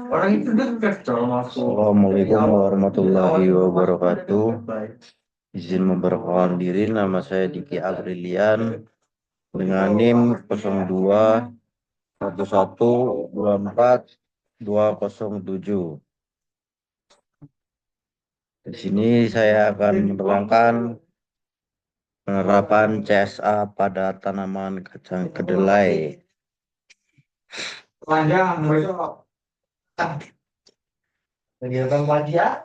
Orang itu dekat kalau masuk. Assalamualaikum warahmatullahi wabarakatuh. Izin memperkenalkan diri, nama saya Diki Aprilian dengan NIM 021124 207. Di sini saya akan menerangkan penerapan CSA pada tanaman kacang kedelai. Panjang besok. Kegiatan pagi ya?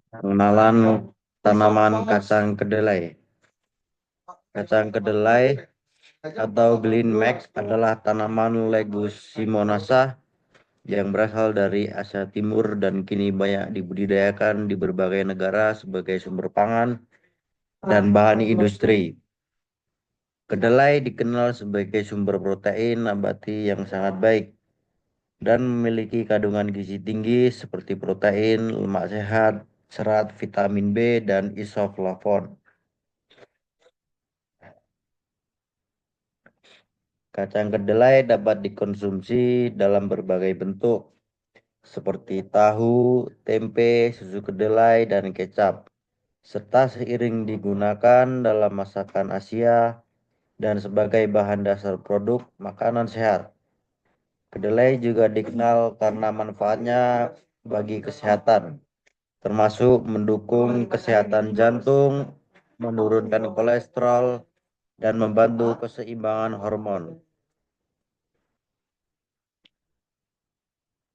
Pengenalan tanaman kacang kedelai. Kacang kedelai atau Green Max adalah tanaman Leguminosah yang berasal dari Asia Timur dan kini banyak dibudidayakan di berbagai negara sebagai sumber pangan dan bahan industri. Kedelai dikenal sebagai sumber protein nabati yang sangat baik dan memiliki kandungan gizi tinggi seperti protein, lemak sehat, serat, vitamin B, dan isoflavon. Kacang kedelai dapat dikonsumsi dalam berbagai bentuk, seperti tahu, tempe, susu kedelai, dan kecap, serta seiring digunakan dalam masakan Asia dan sebagai bahan dasar produk makanan sehat. Kedelai juga dikenal karena manfaatnya bagi kesehatan, termasuk mendukung kesehatan jantung, menurunkan kolesterol, dan membantu keseimbangan hormon.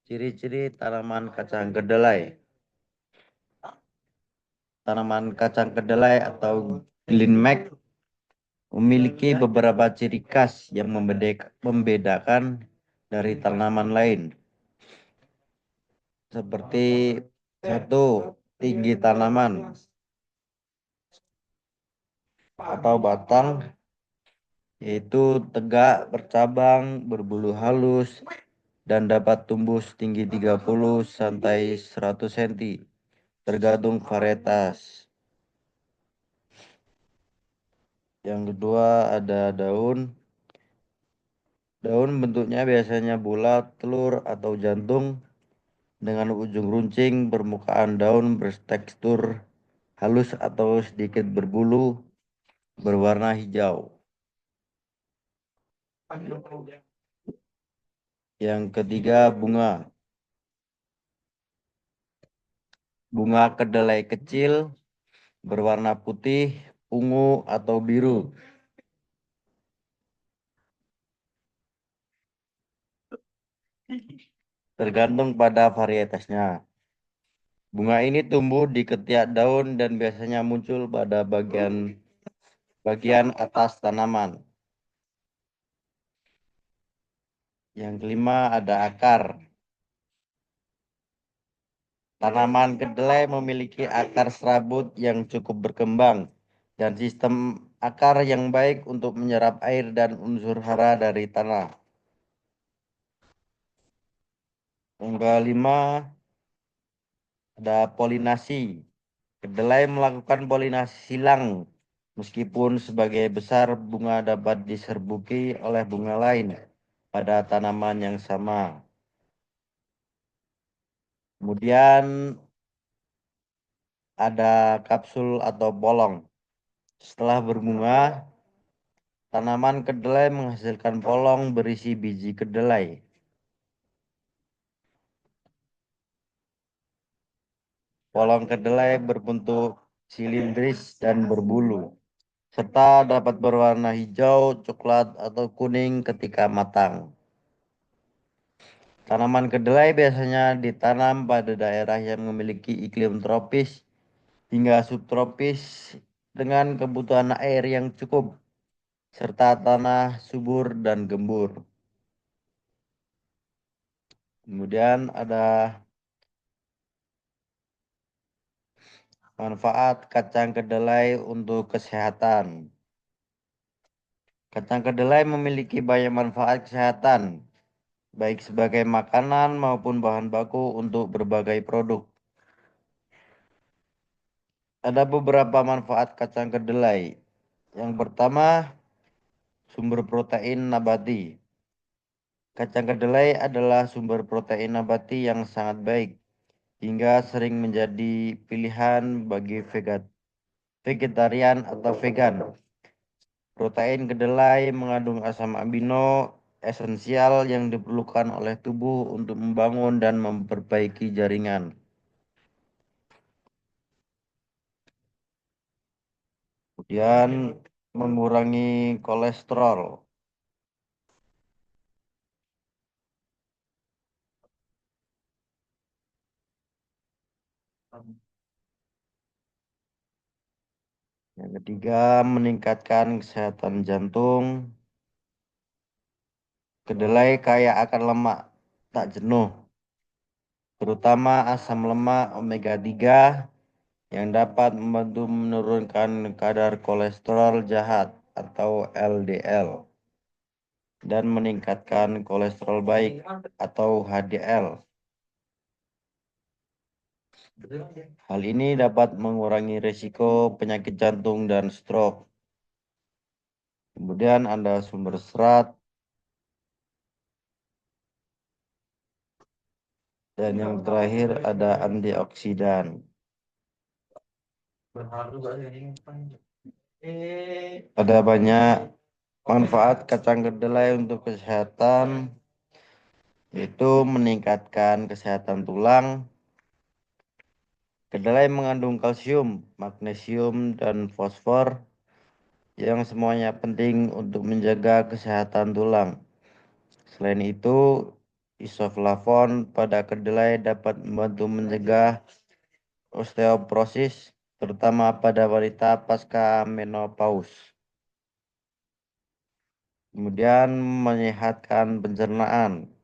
Ciri-ciri tanaman kacang kedelai. Tanaman kacang kedelai atau Green Max memiliki beberapa ciri khas yang membedakan dari tanaman lain. Seperti satu, tinggi tanaman atau batang, yaitu tegak, bercabang, berbulu halus, dan dapat tumbuh setinggi 30 sampai 100 cm, tergantung varietas. Yang kedua ada daun. Daun bentuknya biasanya bulat, telur, atau jantung dengan ujung runcing. Permukaan daun bertekstur halus atau sedikit berbulu, berwarna hijau. Yang ketiga bunga. Bunga kedelai kecil berwarna putih, ungu, atau biru. Tergantung pada varietasnya. Bunga ini tumbuh di ketiak daun dan biasanya muncul pada bagian atas tanaman. Yang kelima ada akar. Tanaman kedelai memiliki akar serabut yang cukup berkembang dan sistem akar yang baik untuk menyerap air dan unsur hara dari tanah. Yang kelima ada polinasi. Kedelai melakukan polinasi silang. Meskipun sebagai besar bunga dapat diserbuki oleh bunga lain pada tanaman yang sama. Kemudian ada kapsul atau bolong. Setelah berbunga, tanaman kedelai menghasilkan polong berisi biji kedelai. Polong kedelai berbentuk silindris dan berbulu, serta dapat berwarna hijau, coklat, atau kuning ketika matang. Tanaman kedelai biasanya ditanam pada daerah yang memiliki iklim tropis hingga subtropis dengan kebutuhan air yang cukup, serta tanah subur dan gembur. Kemudian ada manfaat kacang kedelai untuk kesehatan. Kacang kedelai memiliki banyak manfaat kesehatan, baik sebagai makanan maupun bahan baku untuk berbagai produk. Ada beberapa manfaat kacang kedelai. Yang pertama, sumber protein nabati. Kacang kedelai adalah sumber protein nabati yang sangat baik, hingga sering menjadi pilihan bagi vegetarian atau vegan. Protein kedelai mengandung asam amino esensial yang diperlukan oleh tubuh untuk membangun dan memperbaiki jaringan. Kemudian mengurangi kolesterol. Yang ketiga, meningkatkan kesehatan jantung. Kedelai kaya akan lemak tak jenuh, terutama asam lemak omega 3 yang dapat membantu menurunkan kadar kolesterol jahat atau LDL dan meningkatkan kolesterol baik atau HDL. Hal ini dapat mengurangi risiko penyakit jantung dan stroke. Kemudian ada sumber serat. Dan yang terakhir ada antioksidan. Ada banyak manfaat kacang kedelai untuk kesehatan, yaitu meningkatkan kesehatan tulang. Kedelai mengandung kalsium, magnesium, dan fosfor yang semuanya penting untuk menjaga kesehatan tulang. Selain itu, isoflavon pada kedelai dapat membantu mencegah osteoporosis, terutama pada wanita pasca menopause. Kemudian menyehatkan pencernaan.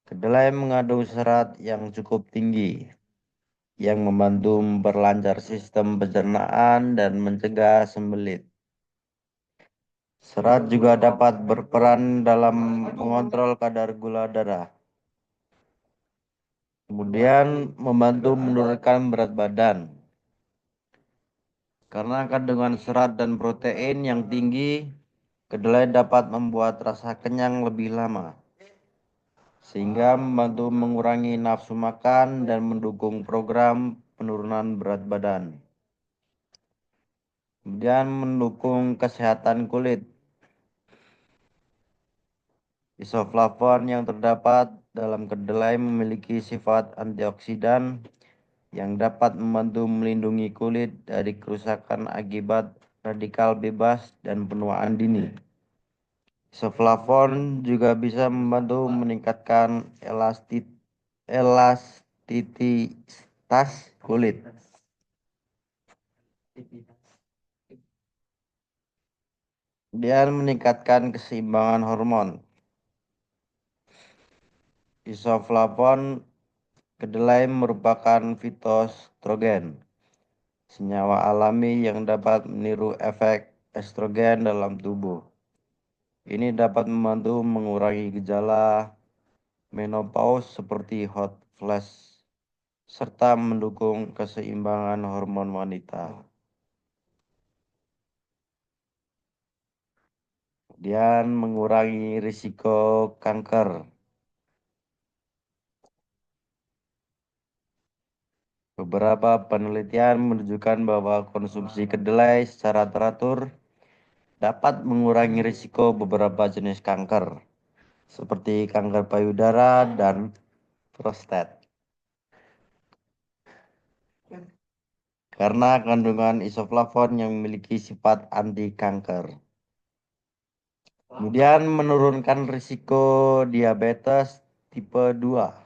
Kedelai mengandung serat yang cukup tinggi, yang membantu memperlancar sistem pencernaan dan mencegah sembelit. Serat juga dapat berperan dalam mengontrol kadar gula darah. Kemudian membantu menurunkan berat badan. Karena kandungan serat dan protein yang tinggi, kedelai dapat membuat rasa kenyang lebih lama, sehingga membantu mengurangi nafsu makan dan mendukung program penurunan berat badan. Kemudian mendukung kesehatan kulit. Isoflavon yang terdapat dalam kedelai memiliki sifat antioksidan yang dapat membantu melindungi kulit dari kerusakan akibat radikal bebas dan penuaan dini. Isoflavon juga bisa membantu meningkatkan elastisitas kulit. Kemudian meningkatkan keseimbangan hormon. Isoflavon kedelai merupakan fitoestrogen, senyawa alami yang dapat meniru efek estrogen dalam tubuh. Ini dapat membantu mengurangi gejala menopause seperti hot flash, serta mendukung keseimbangan hormon wanita. Kemudian mengurangi risiko kanker. Beberapa penelitian menunjukkan bahwa konsumsi kedelai secara teratur dapat mengurangi risiko beberapa jenis kanker, seperti kanker payudara dan prostat. Karena kandungan isoflavon yang memiliki sifat anti kanker. Kemudian menurunkan risiko diabetes tipe 2.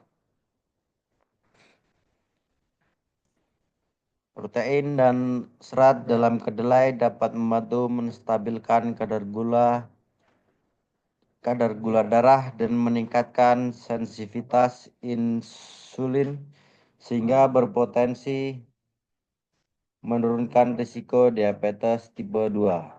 Protein dan serat dalam kedelai dapat membantu menstabilkan kadar gula darah dan meningkatkan sensitivitas insulin sehingga berpotensi menurunkan risiko diabetes tipe 2.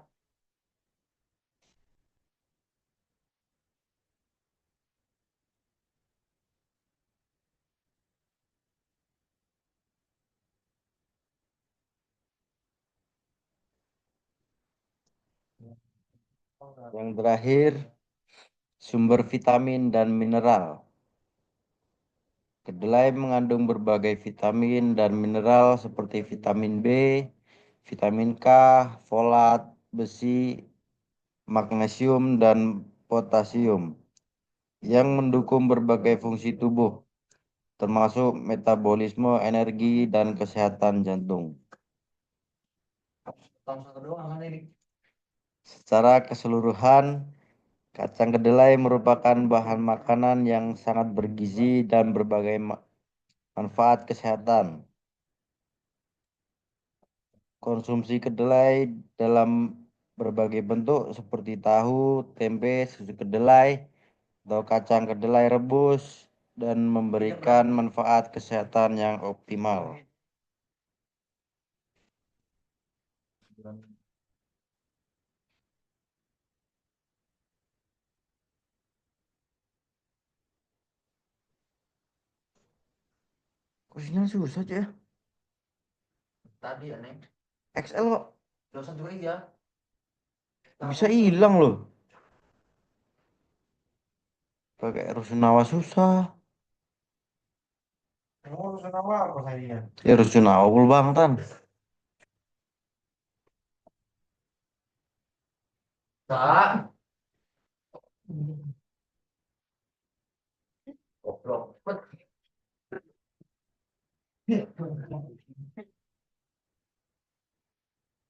Yang terakhir, sumber vitamin dan mineral. Kedelai mengandung berbagai vitamin dan mineral seperti vitamin B, vitamin K, folat, besi, magnesium, dan potasium yang mendukung berbagai fungsi tubuh, termasuk metabolisme, energi, dan kesehatan jantung. Secara keseluruhan, kacang kedelai merupakan bahan makanan yang sangat bergizi dan berbagai manfaat kesehatan. Konsumsi kedelai dalam berbagai bentuk seperti tahu, tempe, susu kedelai, atau kacang kedelai rebus dan memberikan manfaat kesehatan yang optimal. Kursinya susah aja. Tadi aneh. XL kok Dosen juga iya. bisa hilang loh. Pakai rusunawa susah. Kamu dosen apa saya? Ya rusunawa pul bang tan. Tak. Goblok.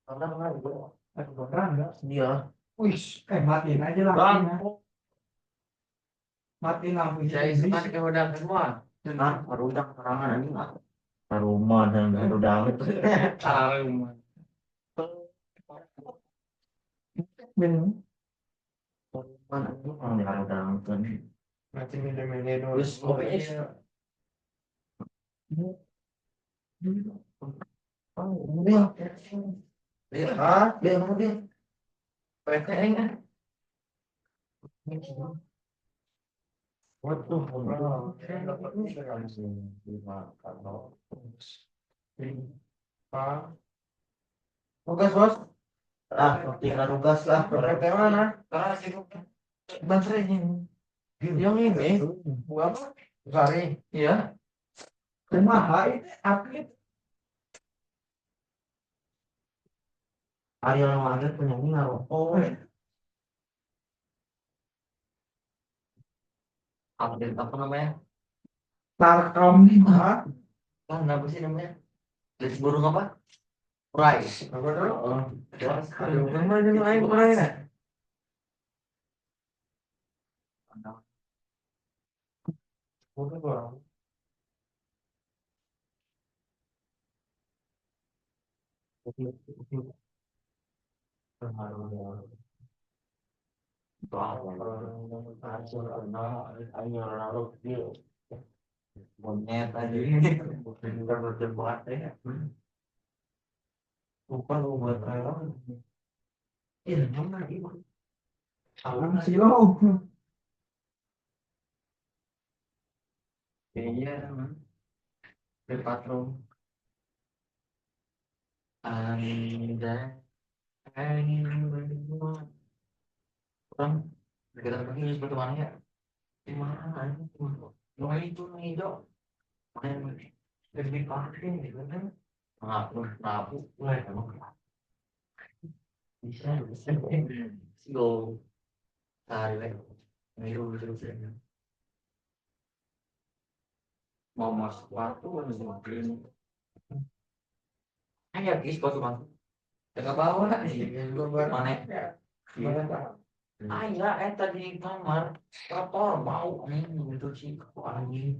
Karena enggak? Iya. Wih, matiin aja lampunya. Matiin lampu Saya suka ke udang semua. Nah, udang serangan ini nggak. Rumah dan udang itu. Rumah. Minum. Mana itu orang yang udang kan. Nanti minum-minum dulu. Terus kopinya. Oh, dia. Dia, dia mau dia. PTN kan. Waduh, tugas bos. Ah, tinggal tugas lah. PT mana? Baterainya. Yang ini, buat apa? Sari. Iya. Rumah itu atlet. Ariel Noaget penyanyi ngarokok. Update apa namanya? Tarkam mah. Kan apa sih namanya? List burung apa? Price. Apa dulu? Aduh, kemana yang lain kemarin ya? Bukan bang. Monyet aja ini bukan berdebat ya. Bukan buat apa? Iya, mana ibu? Silo. Iya, the patron. Anda orang kita begini seperti mana ya? Di mana itu? Yang itu nih dok. Main lebih pakai gitu kan? Ngapu, wah emang bisa. Go, tarik, miru terus ya. Mau masuk waktu kan mungkin. Ayo kis kau cuma tengah bawah nih. Mana? Iya, tadi di kamar kotor bau nih gitu sih kok anjing.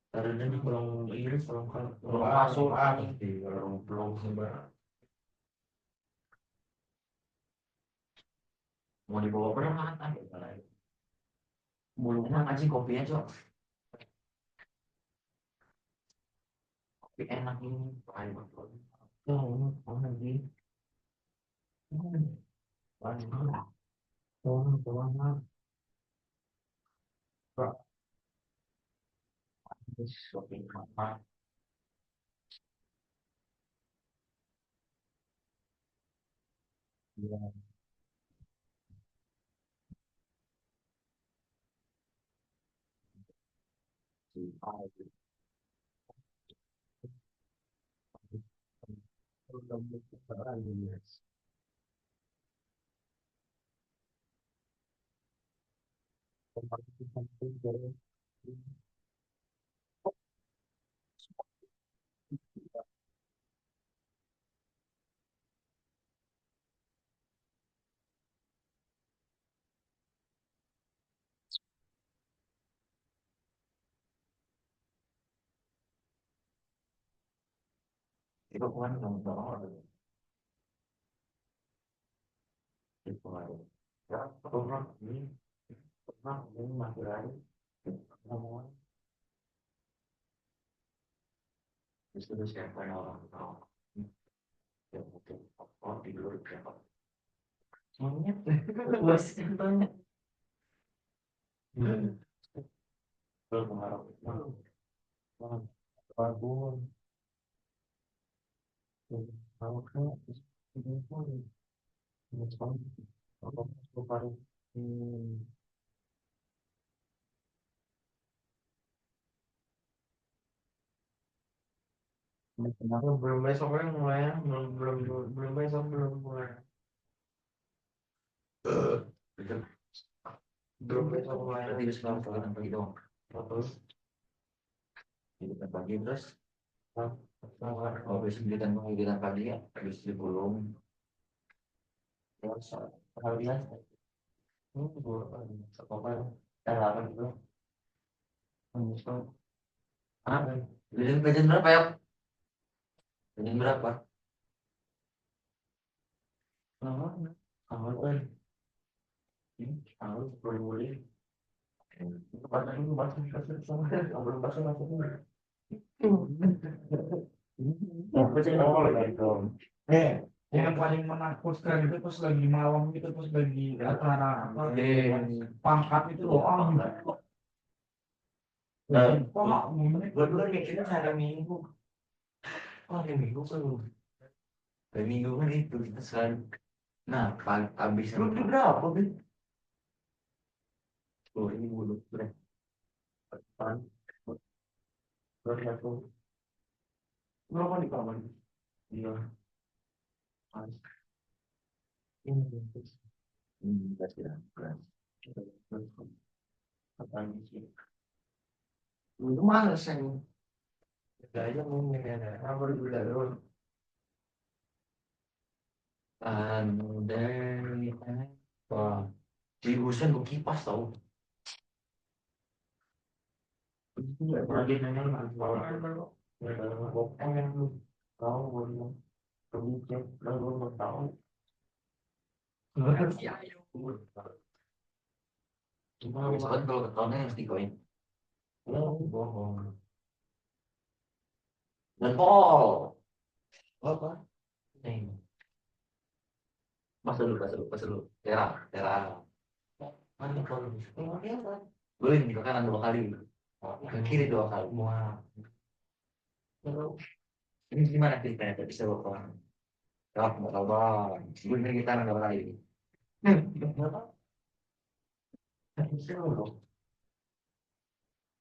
Karena di kolong iris kalau masuk anjing di kolong belum sembarang. Mau dibawa perang mulutnya anjing kopinya cok. Kopi enak ini. Ayo betul. Oh, anjing. Banyak. Oh, banyak. Kopi kamar. Itu kan yang bawa itu ada. Ya, pernah ini masih lagi. Ngomong, itu siapa yang orang tahu? Ya mungkin oh tidur siapa? Monyet, bos contohnya. Belum mengharap. Babon, kalau kan ini pun respon apa baru kenapa belum besok kan mulai ya? Belum besok belum mulai. Belum besok mulai. Berarti besok kita pagi dong. Terus kita pagi terus. Oh besok kita pagi ya. Habis itu belum. Terus kalian ini apa? Apa itu? Ah, jajan berapa ya? Jajan berapa? Awal kan, ini awal belum boleh. Pada itu masih kasih sama, belum kasih masuk dulu. Apa sih awal gitu? Eh, yang paling menakutkan itu pas lagi malam itu pas lagi acara apa pangkat itu loh. Kok Gue dulu mikirnya hari Minggu. Oh, hari Minggu kan. Hari Minggu kan itu kita selalu. Nah, habis lu beli berapa, Bin? Oh, ini bulu. Berapa? Berapa? Berapa di kamar? Iya. Kasih beras. Apa sih? Dulu males saya. Gaya ngomong ya, apa dulu dulu. Andai, wah, di Husen gue kipas tau. Lagi nanya apa? Gue pengen lu tahu gue kebicara lalu mau tahu. Ya, cuma soalnya kalau ketahuannya harus dikoin. Bohong. Dan Paul. Apa? Nih. Pas dulu. Tera. Mana kalau boleh nih ke kanan 2 kali. Ke kiri 2 kali. Wah. Terus ini gimana ceritanya? Tidak bisa bawa kanan. Jawab nggak tahu bang. Sebelumnya kita nggak lagi. Kenapa? Bisa loh.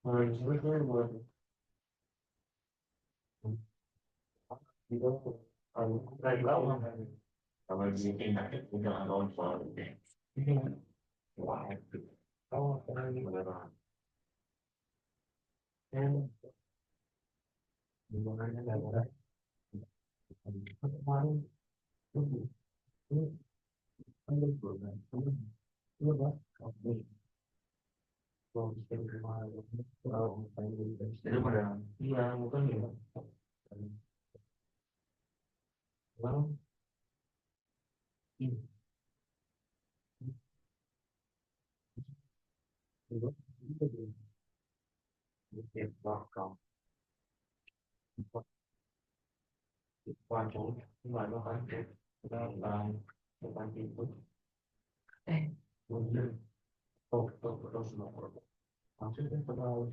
Kalau disuruh buat itu kalau dari bawah kalau bikin nanti jangan nonton. Wah itu. Oh, ini beneran. Gimana nggak ada? Kemarin ini ada program. Iya bang. Oke. Kalau bisa kemarin kalau misalnya itu pada iya bukan ya. Bang, ini juga di belakang. Quan trọng mà nó phải là depan pintu kemudian semua maksudnya kalau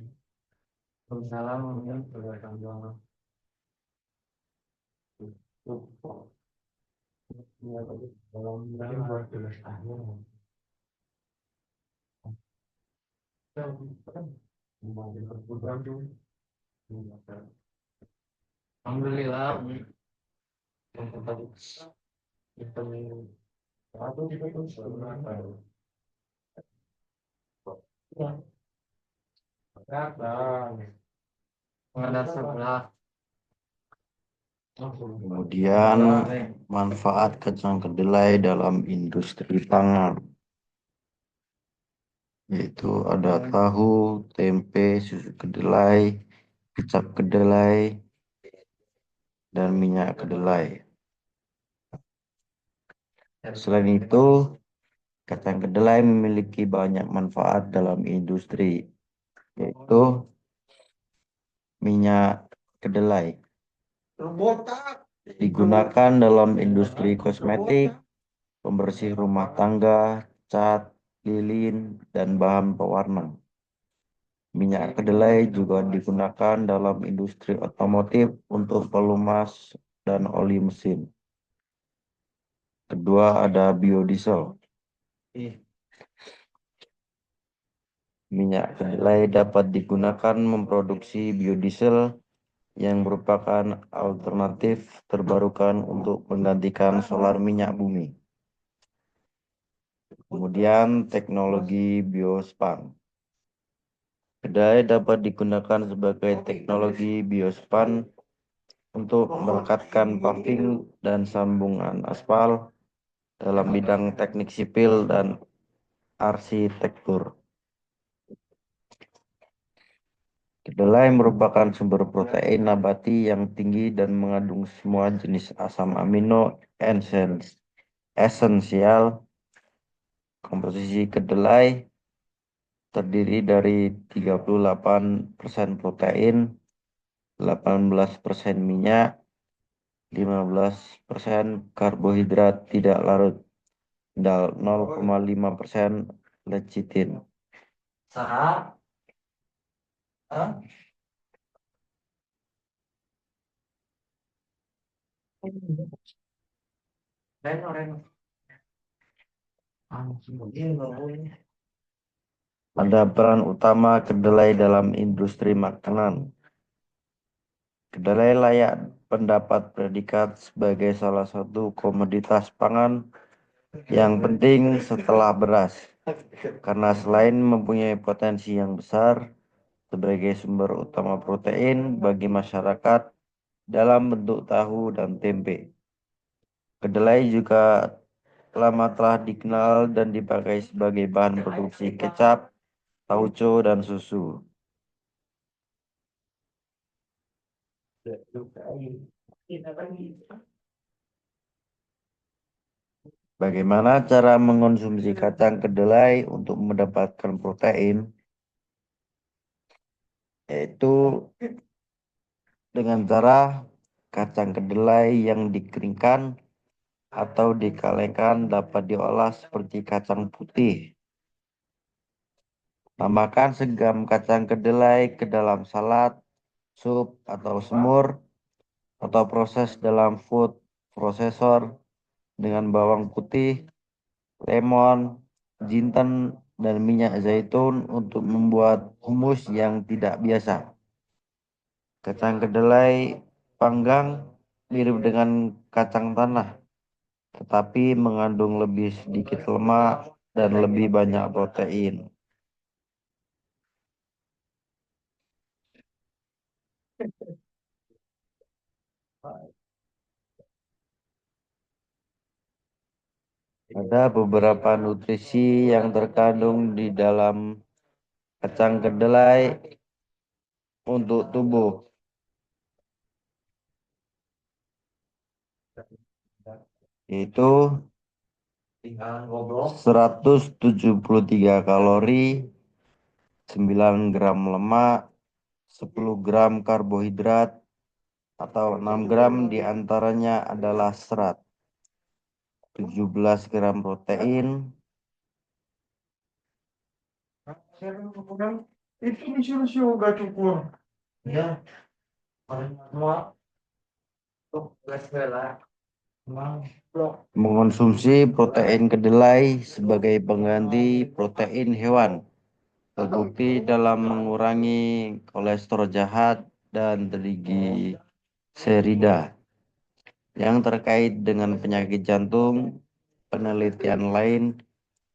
salah mungkin beragam banget ya tadi dalam mungkin buat tulis akhir kan mau program tuh Alhamdulillah. Yang tadi itu aku juga terus ada sebelah. Kemudian manfaat kacang kedelai dalam industri pangan, yaitu ada tahu, tempe, susu kedelai, kecap kedelai, dan minyak kedelai. Selain itu, kacang kedelai memiliki banyak manfaat dalam industri, yaitu minyak kedelai digunakan dalam industri kosmetik, pembersih rumah tangga, cat, lilin, dan bahan pewarna. Minyak kedelai juga digunakan dalam industri otomotif untuk pelumas dan oli mesin. Kedua ada biodiesel. Minyak kedelai dapat digunakan memproduksi biodiesel yang merupakan alternatif terbarukan untuk menggantikan solar minyak bumi. Kemudian teknologi biospan. Kedelai dapat digunakan sebagai teknologi biospan untuk merekatkan paving dan sambungan aspal dalam bidang teknik sipil dan arsitektur. Kedelai merupakan sumber protein nabati yang tinggi dan mengandung semua jenis asam amino esensial. Komposisi kedelai terdiri dari 38% protein, 18% minyak, 15% karbohidrat tidak larut, dan 0,5% lecithin. Sahab. Reno. Ada peran utama kedelai dalam industri makanan. Kedelai layak mendapat predikat sebagai salah satu komoditas pangan yang penting setelah beras, karena selain mempunyai potensi yang besar sebagai sumber utama protein bagi masyarakat dalam bentuk tahu dan tempe. Kedelai juga lama telah dikenal dan dipakai sebagai bahan produksi kecap, tauco, dan susu. Bagaimana cara mengonsumsi kacang kedelai untuk mendapatkan protein? Yaitu dengan cara kacang kedelai yang dikeringkan atau dikalengkan dapat diolah seperti kacang putih. Tambahkan segam kacang kedelai ke dalam salad, sup, atau semur, atau proses dalam food processor dengan bawang putih, lemon, jinten, dan minyak zaitun untuk membuat humus yang tidak biasa. Kacang kedelai panggang mirip dengan kacang tanah, tetapi mengandung lebih sedikit lemak dan lebih banyak protein. Ada beberapa nutrisi yang terkandung di dalam kacang kedelai untuk tubuh, yaitu 173 kalori, 9 gram lemak, 10 gram karbohidrat, atau 6 gram diantaranya adalah serat, 17 gram protein, Itu disuruh yoga cukur. Ya, semua untuk bela. mengonsumsi protein kedelai sebagai pengganti protein hewan. Terbukti dalam mengurangi kolesterol jahat dan trigliserida. Yang terkait dengan penyakit jantung, penelitian lain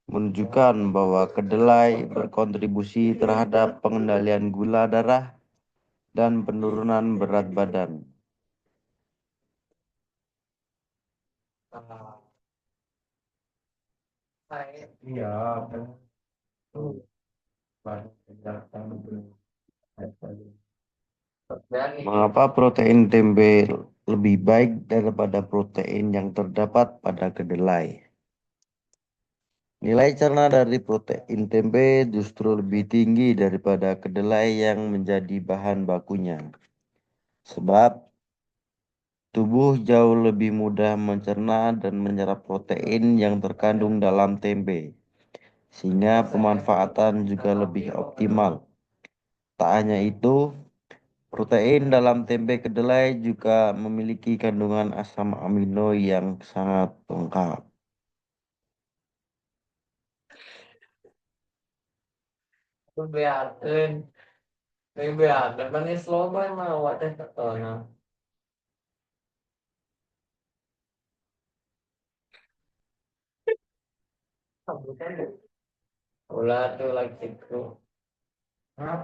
menunjukkan bahwa kedelai berkontribusi terhadap pengendalian gula darah dan penurunan berat badan. Iya, tuh banyak datang Mengapa protein tempe lebih baik daripada protein yang terdapat pada kedelai? Nilai cerna dari protein tempe justru lebih tinggi daripada kedelai yang menjadi bahan bakunya. Sebab tubuh jauh lebih mudah mencerna dan menyerap protein yang terkandung dalam tempe, sehingga pemanfaatan juga lebih optimal. Tak hanya itu, protein dalam tempe kedelai juga memiliki kandungan asam amino yang sangat lengkap. Biarkan manis loba mah wadah ketona. Ulah tuh lagi tuh.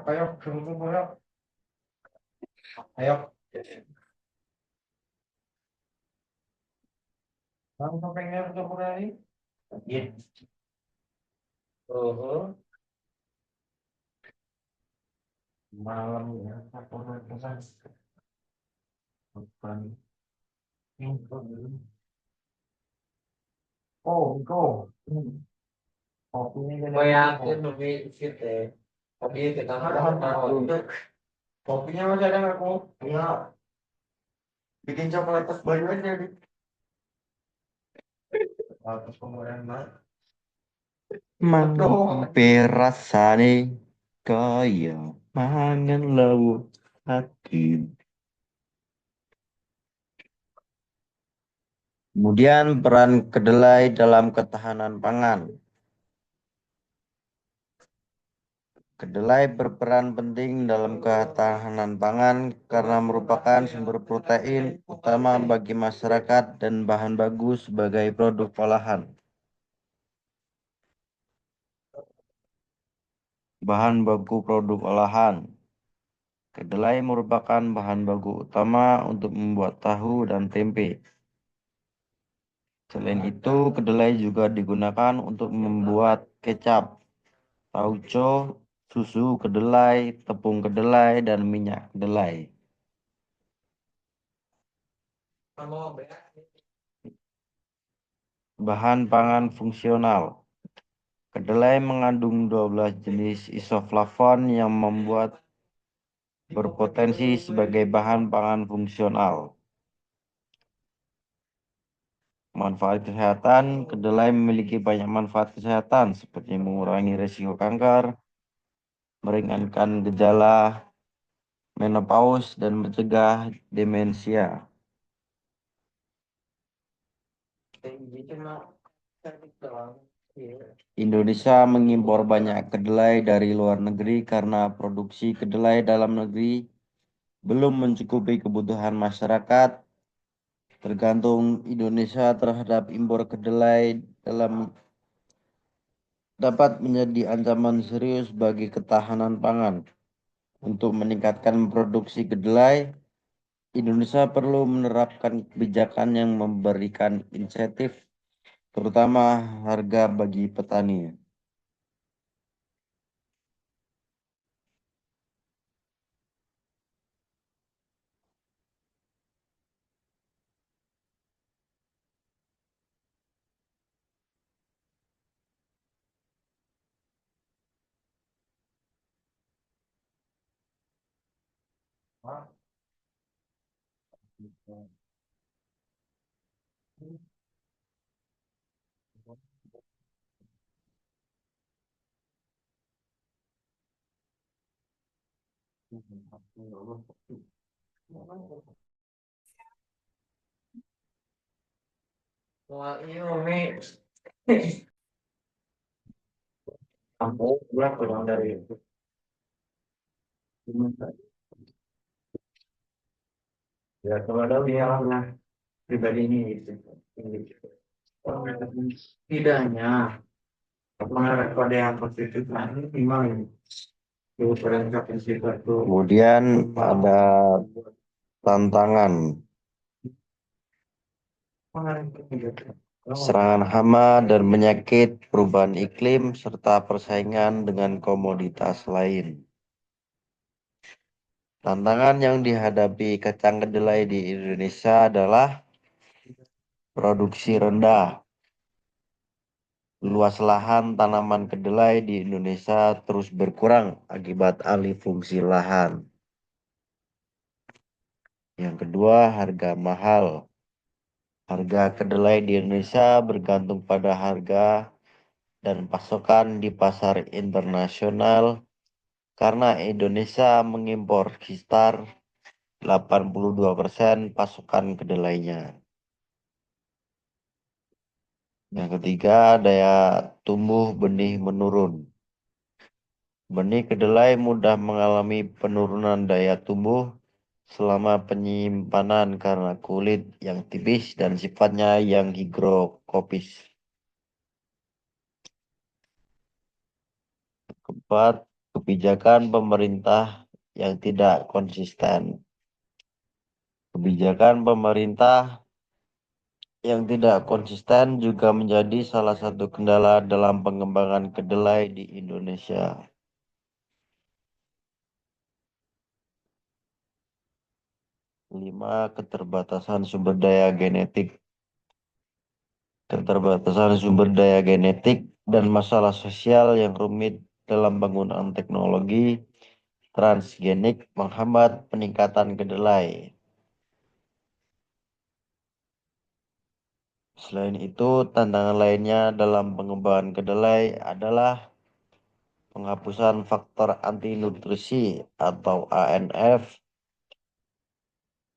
ayo tunggu ayo ayo kamu sampai ngerti tuh mulai Gitu. Oh, malam ya aku pesan bukan go kopinya jadi gue yakin lebih fit ya. Tapi kita mau kopinya masih ada nggak kok ya bikin coklat tas bayu aja di atas kemudian banget Mampe rasane kaya mangan lawuh hati. Kemudian peran kedelai dalam ketahanan pangan. Kedelai berperan penting dalam ketahanan pangan karena merupakan sumber protein utama bagi masyarakat dan bahan bagus sebagai produk olahan. Bahan baku produk olahan. Kedelai merupakan bahan baku utama untuk membuat tahu dan tempe. Selain itu, kedelai juga digunakan untuk membuat kecap, tauco, susu kedelai, tepung kedelai, dan minyak kedelai. Bahan pangan fungsional. Kedelai mengandung 12 jenis isoflavon yang membuat berpotensi sebagai bahan pangan fungsional. Manfaat kesehatan, kedelai memiliki banyak manfaat kesehatan seperti mengurangi risiko kanker, meringankan gejala menopause, dan mencegah demensia. Indonesia mengimpor banyak kedelai dari luar negeri karena produksi kedelai dalam negeri belum mencukupi kebutuhan masyarakat. Tergantung Indonesia terhadap impor kedelai dapat menjadi ancaman serius bagi ketahanan pangan. Untuk meningkatkan produksi kedelai, Indonesia perlu menerapkan kebijakan yang memberikan insentif, terutama harga bagi petani. wah iya Mi. kamu pulang pulang dari itu Ya kalau ada dia pribadi ini gitu. Tidaknya mengarah pada yang positif ini memang diferensiasi sifat itu Kemudian ada tantangan mengarah ke negatif. serangan hama dan penyakit, perubahan iklim, serta persaingan dengan komoditas lain. Tantangan yang dihadapi kacang kedelai di Indonesia adalah produksi rendah. Luas lahan tanaman kedelai di Indonesia terus berkurang akibat alih fungsi lahan. Yang kedua, harga mahal. Harga kedelai di Indonesia bergantung pada harga dan pasokan di pasar internasional karena Indonesia mengimpor sekitar 82% pasokan kedelainya. Yang ketiga, daya tumbuh benih menurun. Benih kedelai mudah mengalami penurunan daya tumbuh selama penyimpanan karena kulit yang tipis dan sifatnya yang higrokopis. Keempat, kebijakan pemerintah yang tidak konsisten. Kebijakan pemerintah yang tidak konsisten juga menjadi salah satu kendala dalam pengembangan kedelai di Indonesia. 5. Keterbatasan sumber daya genetik. Keterbatasan sumber daya genetik dan masalah sosial yang rumit dalam penggunaan teknologi transgenik menghambat peningkatan kedelai. Selain itu, tantangan lainnya dalam pengembangan kedelai adalah penghapusan faktor anti nutrisi atau ANF,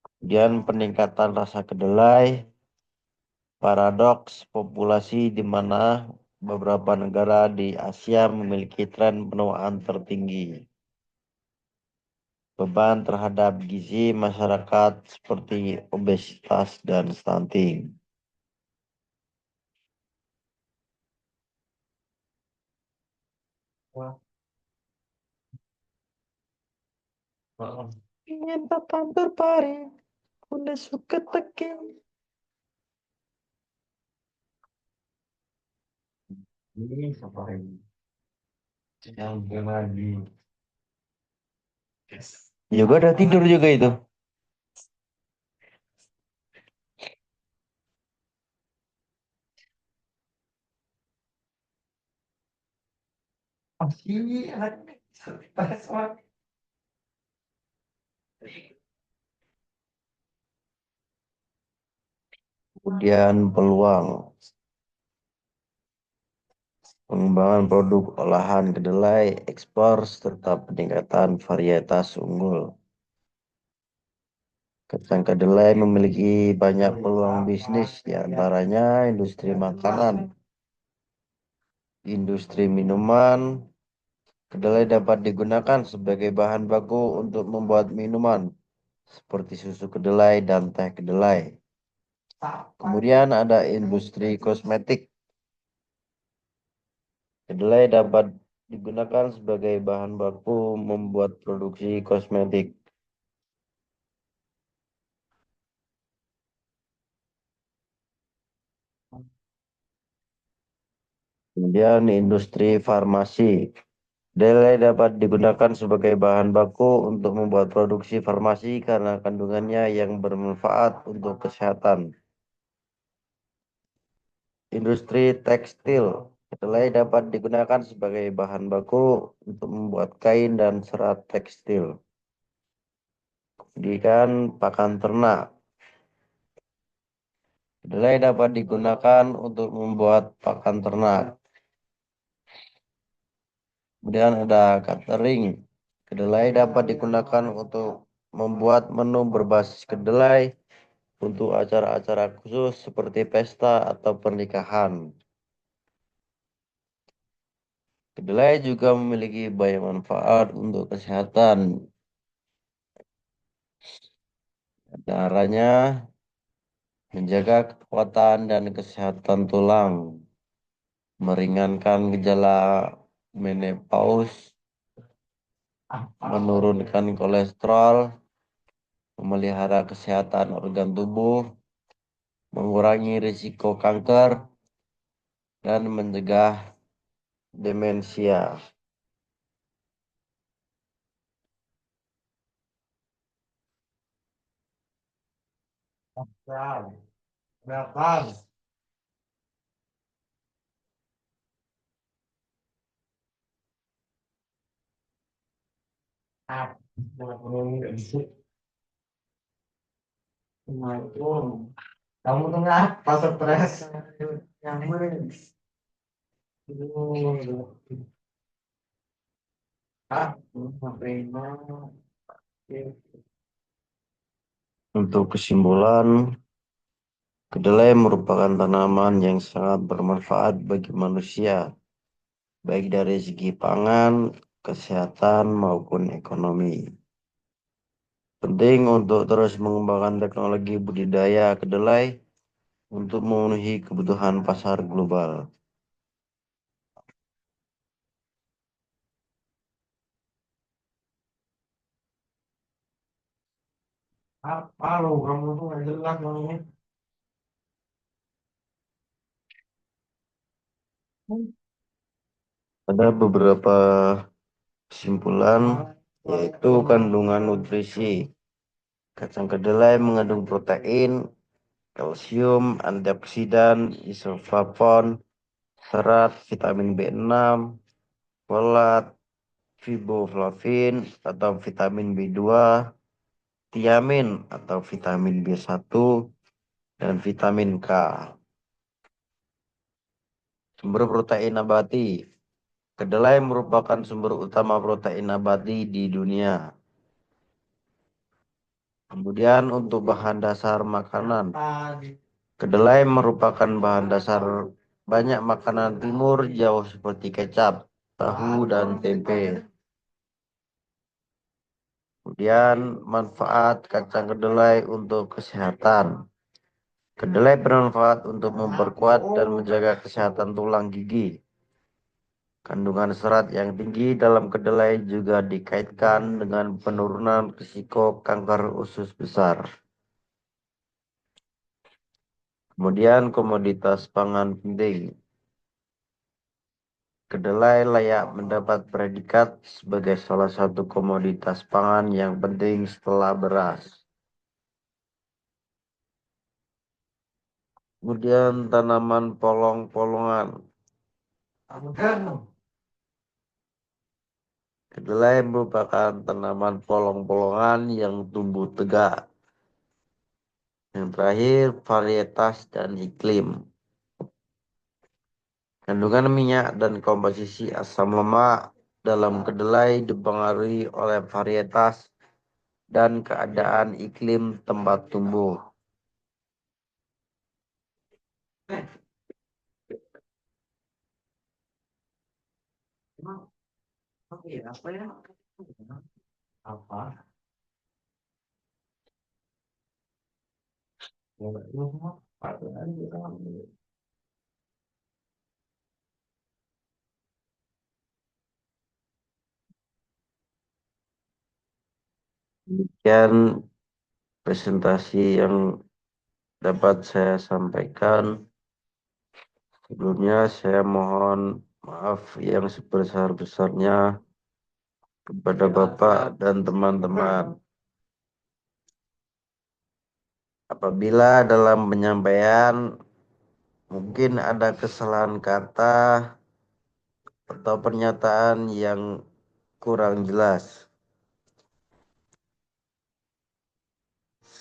kemudian peningkatan rasa kedelai, paradoks populasi di mana beberapa negara di Asia memiliki tren penuaan tertinggi. Beban terhadap gizi masyarakat seperti obesitas dan stunting. Ingin papan berbaring, udah suka teking. Ini apa ini? Yang lagi. Juga udah tidur juga itu. Masih ada stres banget. Kemudian peluang pengembangan produk olahan kedelai, ekspor, serta peningkatan varietas unggul. Kacang kedelai memiliki banyak peluang bisnis, diantaranya industri makanan, industri minuman. Kedelai dapat digunakan sebagai bahan baku untuk membuat minuman, seperti susu kedelai dan teh kedelai. Kemudian ada industri kosmetik. Kedelai dapat digunakan sebagai bahan baku membuat produksi kosmetik. Kemudian industri farmasi. Kedelai dapat digunakan sebagai bahan baku untuk membuat produksi farmasi karena kandungannya yang bermanfaat untuk kesehatan. Industri tekstil. Kedelai dapat digunakan sebagai bahan baku untuk membuat kain dan serat tekstil. Kemudian pakan ternak. Kedelai dapat digunakan untuk membuat pakan ternak. Kemudian ada catering. Kedelai dapat digunakan untuk membuat menu berbasis kedelai untuk acara-acara khusus seperti pesta atau pernikahan. Kedelai juga memiliki banyak manfaat untuk kesehatan. Caranya menjaga kekuatan dan kesehatan tulang, meringankan gejala menopause, menurunkan kolesterol, memelihara kesehatan organ tubuh, mengurangi risiko kanker, dan mencegah demensia. Belakang. Assalamualaikum. Kamu tuh ngapa stres? Yang Untuk kesimpulan, kedelai merupakan tanaman yang sangat bermanfaat bagi manusia, baik dari segi pangan, kesehatan, maupun ekonomi. Penting untuk terus mengembangkan teknologi budidaya kedelai untuk memenuhi kebutuhan pasar global. apa lo? Kamu tuh nggak jelas ngomongnya. Ada beberapa kesimpulan, yaitu kandungan nutrisi. Kacang kedelai mengandung protein, kalsium, antioksidan, isoflavon, serat, vitamin B6, folat, riboflavin atau vitamin B2, tiamin atau vitamin B1, dan vitamin K. Sumber protein nabati. Kedelai merupakan sumber utama protein nabati di dunia. Kemudian untuk bahan dasar makanan. Kedelai merupakan bahan dasar banyak makanan timur jauh seperti kecap, tahu, dan tempe. Kemudian manfaat kacang kedelai untuk kesehatan. Kedelai bermanfaat untuk memperkuat dan menjaga kesehatan tulang gigi. Kandungan serat yang tinggi dalam kedelai juga dikaitkan dengan penurunan risiko kanker usus besar. Kemudian komoditas pangan penting. Kedelai layak mendapat predikat sebagai salah satu komoditas pangan yang penting setelah beras. Kemudian tanaman polong-polongan. Kedelai merupakan tanaman polong-polongan yang tumbuh tegak. Yang terakhir, varietas dan iklim. Kandungan minyak dan komposisi asam lemak dalam kedelai dipengaruhi oleh varietas dan keadaan iklim tempat tumbuh. Apa ya? Apa? Demikian presentasi yang dapat saya sampaikan. Sebelumnya saya mohon maaf yang sebesar-besarnya kepada Bapak dan teman-teman. Apabila dalam penyampaian mungkin ada kesalahan kata atau pernyataan yang kurang jelas.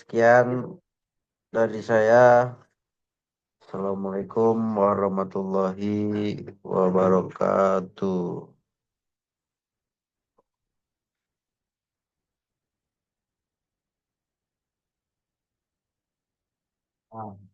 Sekian dari saya. Assalamualaikum warahmatullahi wabarakatuh. Ah.